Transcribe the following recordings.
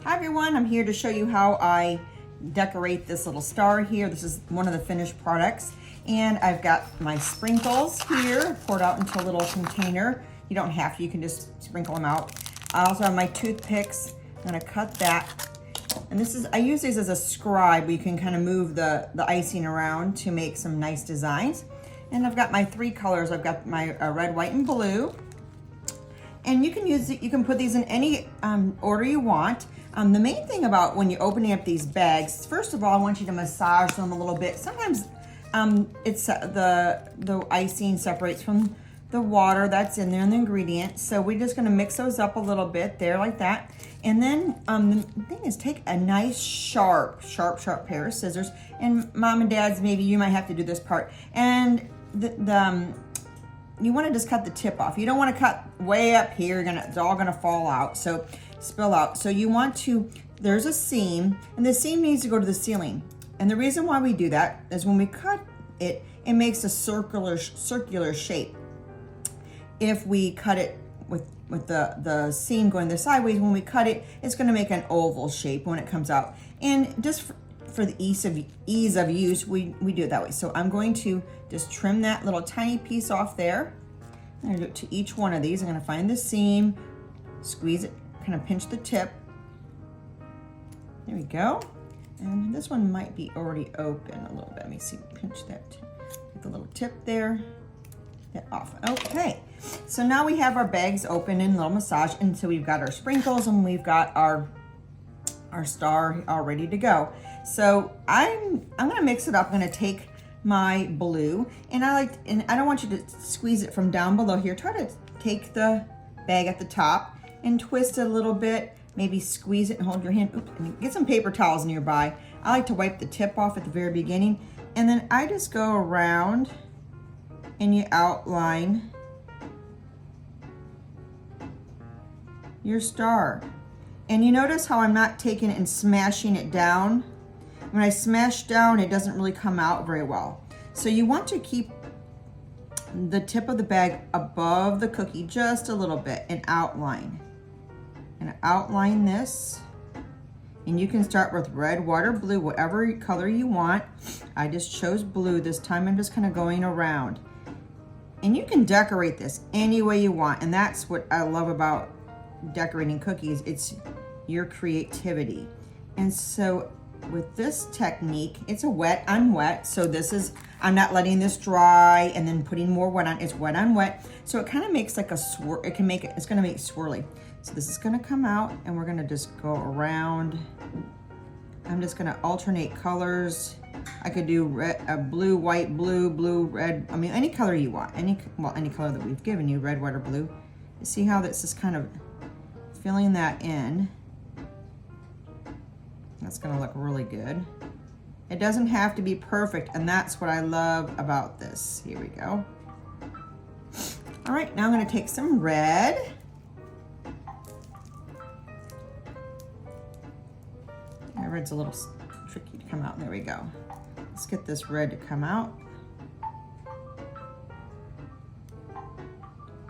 Hi everyone, I'm here to show you how I decorate this little star here. This is one of the finished products. And I've got my sprinkles here, poured out into a little container. You don't have to, you can just sprinkle them out. I also have my toothpicks. I'm gonna cut that. And this is, I use these as a scribe where you can kind of move the icing around to make some nice designs. And I've got my three colors. I've got my red, white, and blue. And you can use it, you can put these in any order you want. The main thing about when you're opening up these bags, first of all, I want you to massage them a little bit. Sometimes it's the icing separates from the water that's in there and the ingredients. So we're just gonna mix those up a little bit there like that. And then the thing is, take a nice sharp pair of scissors. And mom and dads, maybe you might have to do this part. And you want to just cut the tip off. You don't want to cut way up here. It's all gonna fall out, so spill out. So you want to, there's a seam, and the seam needs to go to the ceiling. And the reason why we do that is when we cut it, it makes a circular shape. If we cut it with the seam going the sideways, when we cut it, it's gonna make an oval shape when it comes out. And just for the ease of use, we do it that way. So I'm going to just trim that little tiny piece off there. I'm gonna do it to each one of these. I'm gonna find the seam, squeeze it, kind of pinch the tip. There we go. And this one might be already open a little bit. Let me see, pinch that, get the little tip there, that off. Okay, so now we have our bags open and a little massage, and so we've got our sprinkles and we've got our star all ready to go. So I'm gonna mix it up. I'm gonna take my blue, and I don't want you to squeeze it from down below here. Try to take the bag at the top and twist it a little bit, maybe squeeze it and hold your hand. Oops, and get some paper towels nearby. I like to wipe the tip off at the very beginning, and then I just go around and you outline your star. And you notice how I'm not taking it and smashing it down. When I smash down, it doesn't really come out very well. So you want to keep the tip of the bag above the cookie just a little bit and outline. And outline this. And you can start with red, white, or blue, whatever color you want. I just chose blue this time. I'm just kind of going around. And you can decorate this any way you want. And that's what I love about decorating cookies. It's your creativity. And so with this technique, it's a wet on wet. So this is, I'm not letting this dry and then putting more wet on. It's wet on wet. So it kind of makes like a swirl. It can make it, it's gonna make it swirly. So this is gonna come out and we're gonna just go around. I'm just gonna alternate colors. I could do red, blue, white, blue, blue, red. I mean, any color you want. Any color that we've given you, red, white, or blue. You see how this is kind of filling that in. That's gonna look really good. It doesn't have to be perfect, and that's what I love about this. Here we go. All right, now I'm gonna take some red. That red's a little tricky to come out. There we go. Let's get this red to come out.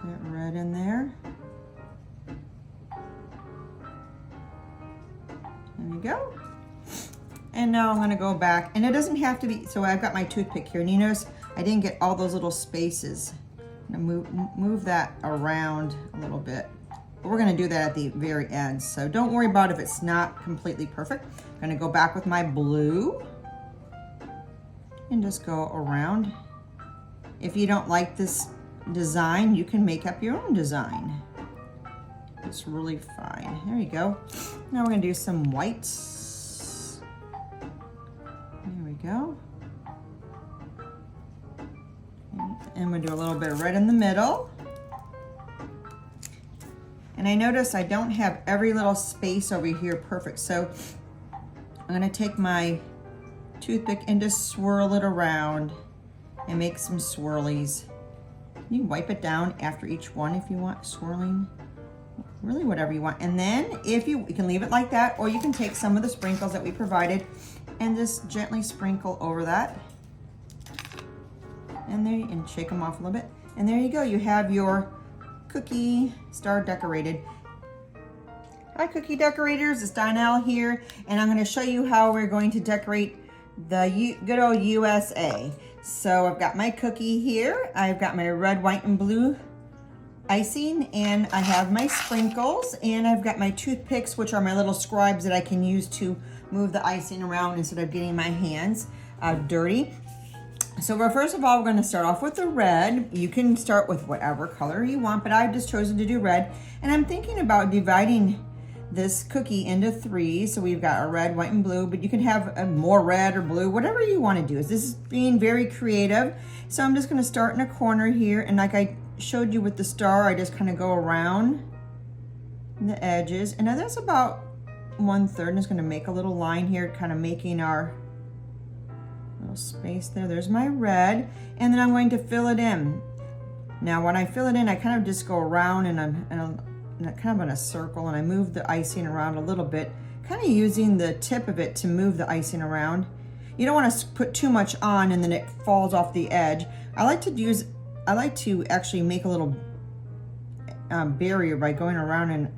That red in there. There we go. And now I'm gonna go back, and it doesn't have to be, so I've got my toothpick here, and you notice I didn't get all those little spaces. I'm gonna move that around a little bit. But we're gonna do that at the very end, so don't worry about if it's not completely perfect. I'm gonna go back with my blue and just go around. If you don't like this design, you can make up your own design. It's really fine. There you go. Now we're gonna do some whites. There we go. And we'll do a little bit of red in the middle. And I notice I don't have every little space over here perfect. So I'm gonna take my toothpick and just swirl it around and make some swirlies. You can wipe it down after each one if you want swirling. Really whatever you want. And then if you can leave it like that, or you can take some of the sprinkles that we provided and just gently sprinkle over that. And there, and shake them off a little bit. And there you go, you have your cookie star decorated. Hi cookie decorators, it's Donel here, and I'm going to show you how we're going to decorate the good old USA. So I've got my cookie here, I've got my red, white, and blue icing, and I have my sprinkles, and I've got my toothpicks, which are my little scribes that I can use to move the icing around instead of getting my hands dirty. So first of all, we're going to start off with the red. You can start with whatever color you want, but I've just chosen to do red. And I'm thinking about dividing this cookie into 3. So we've got a red, white, and blue, but you can have more red or blue, whatever you want to do. This is being very creative. So I'm just going to start in a corner here, and like I showed you with the star, I just kind of go around the edges, and now that's about 1/3. I'm just going to make a little line here, kind of making our little space there. There's my red, and then I'm going to fill it in. Now when I fill it in, I kind of just go around and I'm kind of in a circle, and I move the icing around a little bit, kind of using the tip of it to move the icing around. You don't want to put too much on and then it falls off the edge. I like to actually make a little barrier by going around and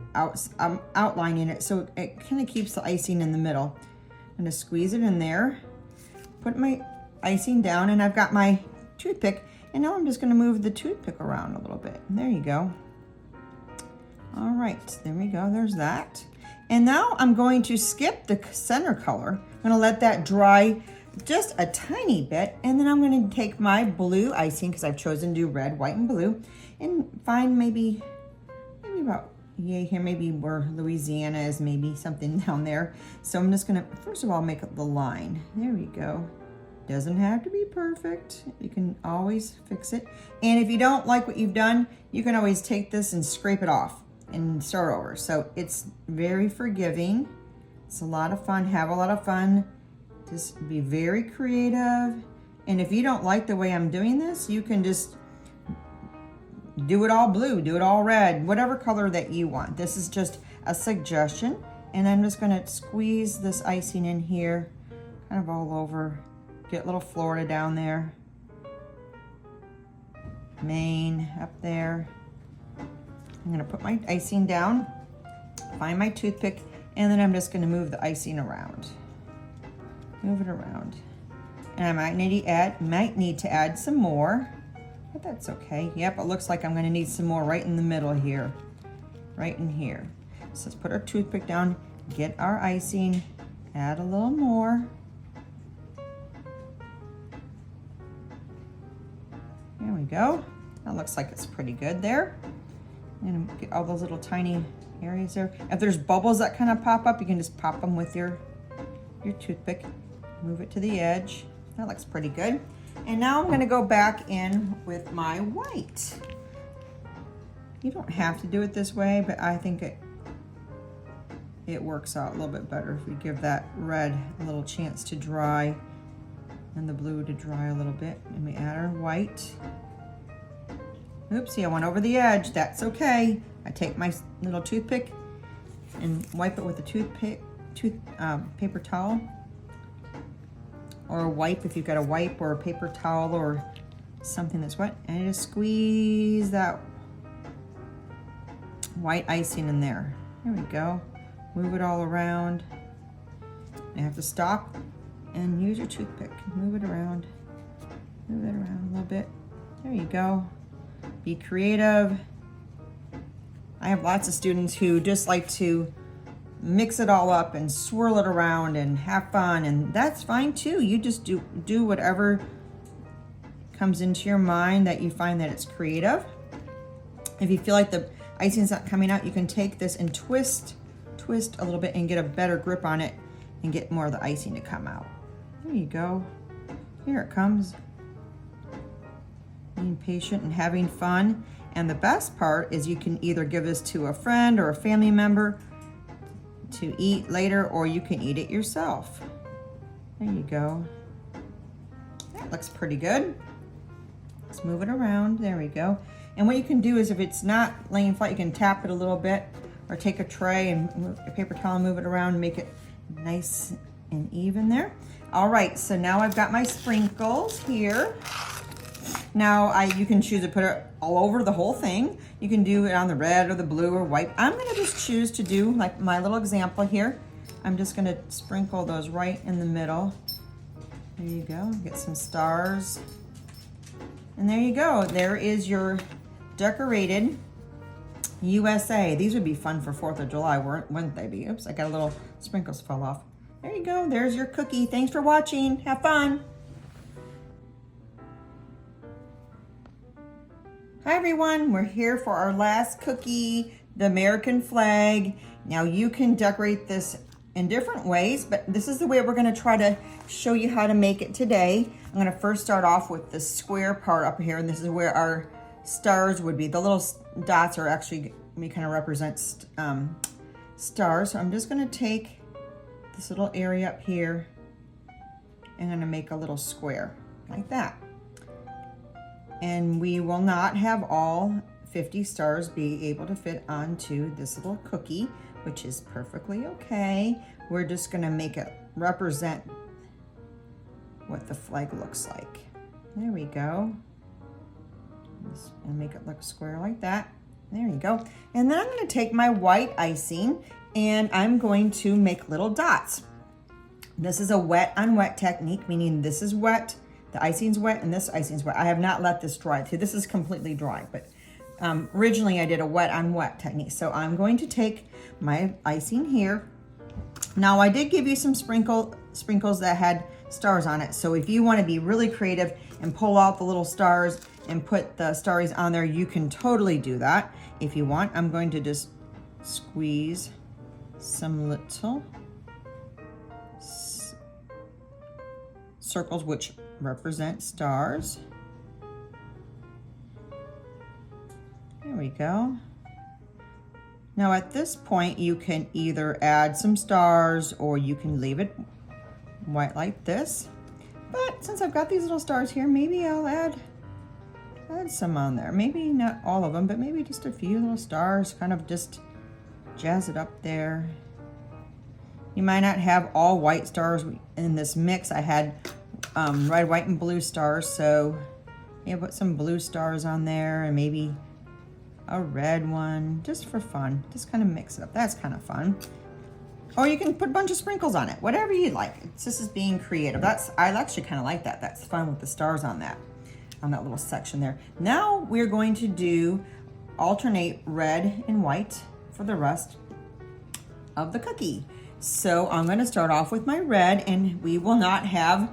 outlining it, so it kind of keeps the icing in the middle. I'm going to squeeze it in there, put my icing down, and I've got my toothpick, and now I'm just going to move the toothpick around a little bit. And there you go. All right, there we go, there's that. And now I'm going to skip the center color. I'm gonna let that dry just a tiny bit, and then I'm gonna take my blue icing, because I've chosen to do red, white, and blue, and find maybe about, yeah, here, maybe where Louisiana is, maybe something down there. So I'm just gonna, first of all, make the line. There we go. Doesn't have to be perfect. You can always fix it. And if you don't like what you've done, you can always take this and scrape it off and start over. So it's very forgiving. It's a lot of fun. Have a lot of fun. Just be very creative. And if you don't like the way I'm doing this, you can just do it all blue, do it all red, whatever color that you want. This is just a suggestion. And I'm just gonna squeeze this icing in here, kind of all over. Get a little Florida down there. Maine up there. I'm gonna put my icing down, find my toothpick, and then I'm just gonna move the icing around. Move it around. And I might need to add some more, but that's okay. Yep, it looks like I'm gonna need some more right in the middle here, right in here. So let's put our toothpick down, get our icing, add a little more. There we go. That looks like it's pretty good there. And get all those little tiny areas there. If there's bubbles that kind of pop up, you can just pop them with your toothpick. Move it to the edge. That looks pretty good. And now I'm gonna go back in with my white. You don't have to do it this way, but I think it works out a little bit better if we give that red a little chance to dry and the blue to dry a little bit. And we add our white. Oopsie, I went over the edge. That's okay. I take my little toothpick and wipe it with a paper towel, or a wipe if you've got a wipe, or a paper towel, or something that's wet, and I just squeeze that white icing in there. There we go. Move it all around. You have to stop and use your toothpick. Move it around. Move it around a little bit. There you go. Be creative. I have lots of students who just like to mix it all up and swirl it around and have fun, and that's fine too. You just do whatever comes into your mind that you find that it's creative. If you feel like the icing's not coming out, you can take this and twist a little bit and get a better grip on it and get more of the icing to come out. There you go. Here it comes. Being patient and having fun. And the best part is you can either give this to a friend or a family member to eat later, or you can eat it yourself. There you go. That looks pretty good. Let's move it around. There we go. And what you can do is, if it's not laying flat, you can tap it a little bit, or take a tray and move a paper towel and move it around and make it nice and even there. All right, so now I've got my sprinkles here. Now you can choose to put it all over the whole thing. You can do it on the red or the blue or white. I'm gonna just choose to do like my little example here. I'm just gonna sprinkle those right in the middle. There you go, get some stars. And there you go, there is your decorated USA. These would be fun for 4th of July, wouldn't they be? Oops, I got a little sprinkles fell off. There you go, there's your cookie. Thanks for watching, have fun. Hi everyone, we're here for our last cookie, the American flag. Now you can decorate this in different ways, but this is the way we're gonna try to show you how to make it today. I'm gonna first start off with the square part up here, and this is where our stars would be. The little dots are actually, kind of represent stars. So I'm just gonna take this little area up here and I'm gonna make a little square like that. And we will not have all 50 stars be able to fit onto this little cookie, which is perfectly okay. We're just gonna make it represent what the flag looks like. There we go. Just gonna make it look square like that. There you go. And then I'm gonna take my white icing and I'm going to make little dots. This is a wet on wet technique, meaning this is wet, the icing's wet, and this icing's wet. I have not let this dry. See, this is completely dry, but originally I did a wet on wet technique. So I'm going to take my icing here. Now I did give you some sprinkles that had stars on it. So if you want to be really creative and pull out the little stars and put the starries on there, you can totally do that if you want. I'm going to just squeeze some little circles which represent stars. There we go. Now at this point you can either add some stars or you can leave it white like this. But since I've got these little stars here, maybe I'll add some on there. Maybe not all of them, but maybe just a few little stars, kind of just jazz it up there. You might not have all white stars in this mix. I had red, white, and blue stars, so yeah, put some blue stars on there and maybe a red one, just for fun. Just kind of mix it up. That's kind of fun. Or you can put a bunch of sprinkles on it, whatever you like. This is being creative. I actually kind of like that. That's fun with the stars on that little section there. Now we're going to alternate red and white for the rest of the cookie. So I'm going to start off with my red, and we will not have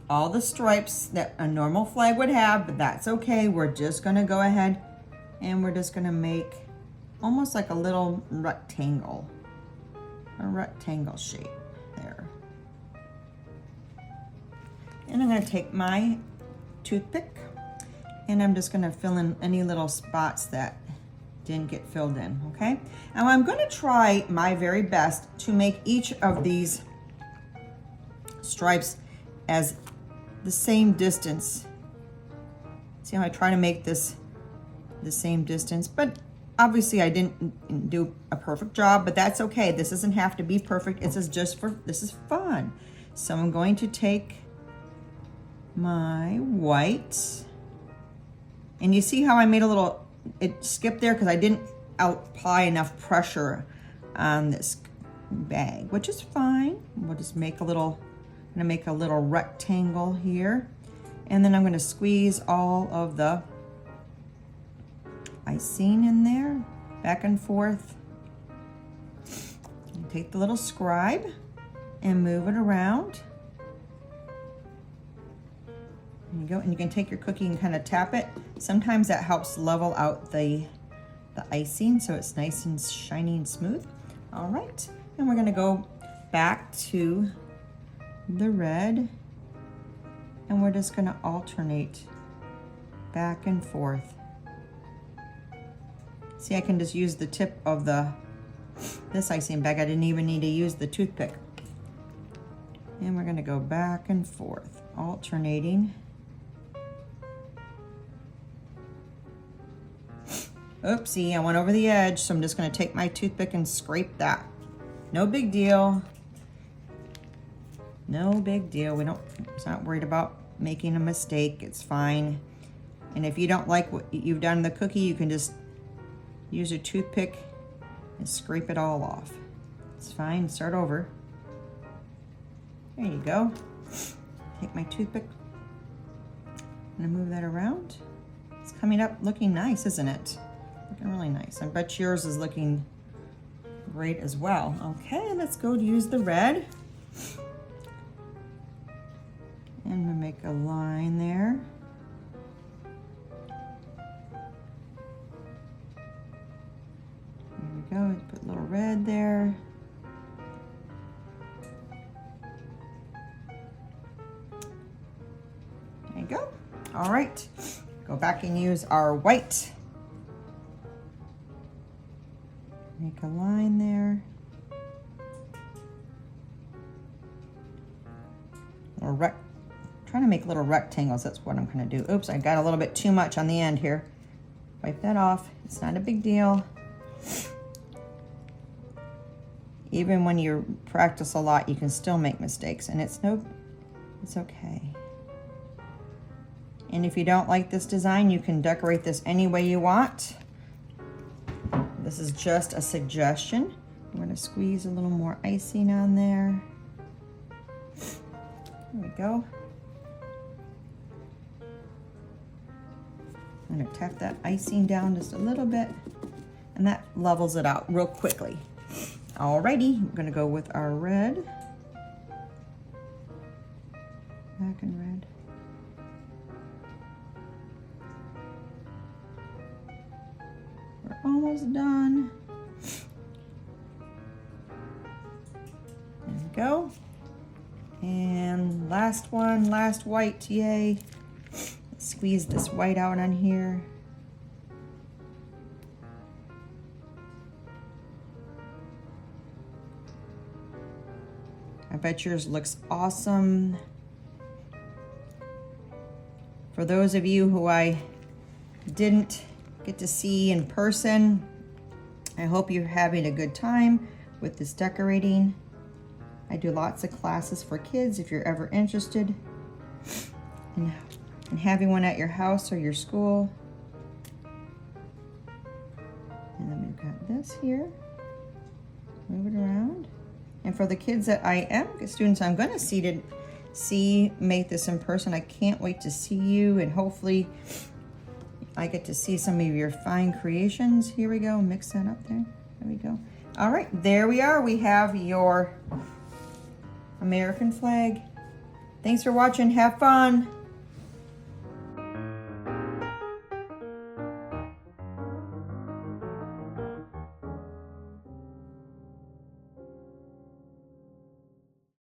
all the stripes that a normal flag would have, but that's okay. We're just going to go ahead and we're just going to make almost like a little rectangle, a rectangle shape there. And I'm going to take my toothpick and I'm just going to fill in any little spots that didn't get filled in, okay? Now I'm going to try my very best to make each of these stripes as the same distance. See how I try to make this the same distance, but obviously I didn't do a perfect job, but that's okay. This doesn't have to be perfect. This is fun. So I'm going to take my white, and you see how I made it skipped there because I didn't apply enough pressure on this bag, which is fine. We'll just make I'm gonna make a little rectangle here, and then I'm gonna squeeze all of the icing in there, back and forth. And take the little scribe and move it around. There you go, and you can take your cookie and kind of tap it. Sometimes that helps level out the icing so it's nice and shiny and smooth. All right, and we're gonna go back to the red, and we're just gonna alternate back and forth. See, I can just use the tip of this icing bag. I didn't even need to use the toothpick. And we're gonna go back and forth, alternating. Oopsie, I went over the edge, so I'm just gonna take my toothpick and scrape that. No big deal. No big deal. It's not worried about making a mistake. It's fine. And if you don't like what you've done in the cookie, you can just use a toothpick and scrape it all off. It's fine. Start over. There you go. Take my toothpick. I'm gonna move that around. It's coming up looking nice, isn't it? Looking really nice. I bet yours is looking great as well. Okay, let's go use the red. And we'll make a line there. There we go, put a little red there. There you go. All right, go back and use our white. Make a line there. Trying to make little rectangles, that's what I'm gonna do. Oops, I got a little bit too much on the end here. Wipe that off, it's not a big deal. Even when you practice a lot, you can still make mistakes, and it's okay. And if you don't like this design, you can decorate this any way you want. This is just a suggestion. I'm gonna squeeze a little more icing on there. There we go. I'm gonna tap that icing down just a little bit, and that levels it out real quickly. Alrighty, we're gonna go with our red. Black and red. We're almost done. There we go. And last one, last white, yay. Squeeze this white out on here. I bet yours looks awesome. For those of you who I didn't get to see in person, I hope you're having a good time with this decorating. I do lots of classes for kids if you're ever interested in having one at your house or your school. And then we've got this here. Move it around. And for the kids that students I'm going to make this in person, I can't wait to see you, and hopefully I get to see some of your fine creations. Here we go, mix that up there. There we go. All right, there we are. We have your American flag. Thanks for watching. Have fun.